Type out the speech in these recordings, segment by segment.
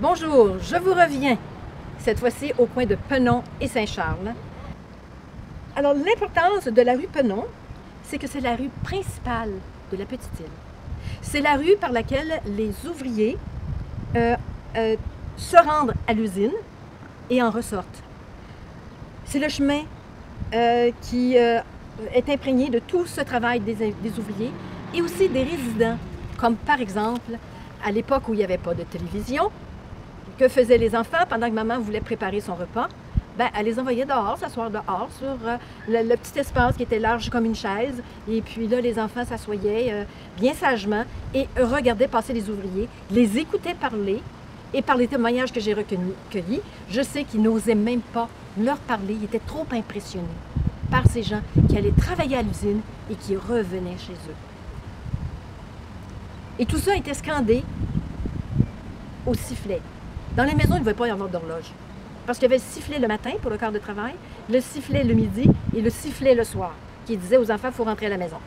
Bonjour, je vous reviens, cette fois-ci au coin de Penon et Saint-Charles. Alors, l'importance de la rue Penon, c'est que c'est la rue principale de la Petite-Île. C'est la rue par laquelle les ouvriers se rendent à l'usine et en ressortent. C'est le chemin qui est imprégné de tout ce travail des ouvriers et aussi des résidents, comme par exemple, à l'époque où il n'y avait pas de télévision, que faisaient les enfants pendant que maman voulait préparer son repas? Bien, elle les envoyait dehors, s'asseoir dehors sur le petit espace qui était large comme une chaise. Et puis là, les enfants s'assoyaient bien sagement et regardaient passer les ouvriers, les écoutaient parler. Et par les témoignages que j'ai recueillis, je sais qu'ils n'osaient même pas leur parler. Ils étaient trop impressionnés par ces gens qui allaient travailler à l'usine et qui revenaient chez eux. Et tout ça était scandé au sifflet. Dans les maisons, il ne devait pas y avoir d'horloge. Parce qu'il y avait le sifflet le matin pour le quart de travail, le sifflet le midi et le sifflet le soir, qui disait aux enfants, il faut rentrer à la maison.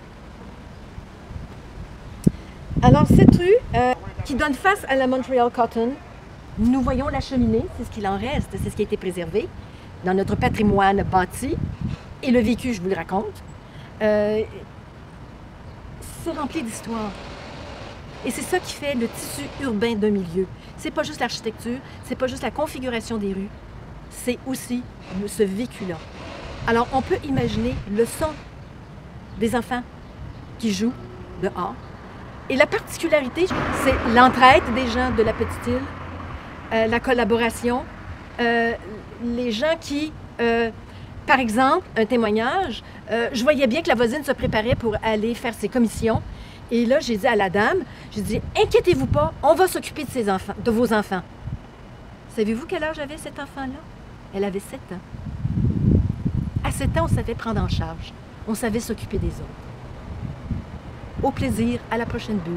Alors, cette rue qui donne face à la Montreal Cotton, nous voyons la cheminée, c'est ce qu'il en reste, c'est ce qui a été préservé dans notre patrimoine bâti. Et le vécu, je vous le raconte, c'est rempli d'histoire. Et c'est ça qui fait le tissu urbain d'un milieu. C'est pas juste l'architecture, c'est pas juste la configuration des rues, c'est aussi ce vécu-là. Alors, on peut imaginer le son des enfants qui jouent dehors. Et la particularité, c'est l'entraide des gens de la Petite-Île, la collaboration, les gens qui, par exemple, un témoignage, je voyais bien que la voisine se préparait pour aller faire ses commissions. Et là, j'ai dit à la dame, j'ai dit, inquiétez-vous pas, on va s'occuper de ces enfants, de vos enfants. Savez-vous quel âge avait cet enfant-là? Elle avait 7 ans. À 7 ans, on savait prendre en charge. On savait s'occuper des autres. Au plaisir, à la prochaine bulle.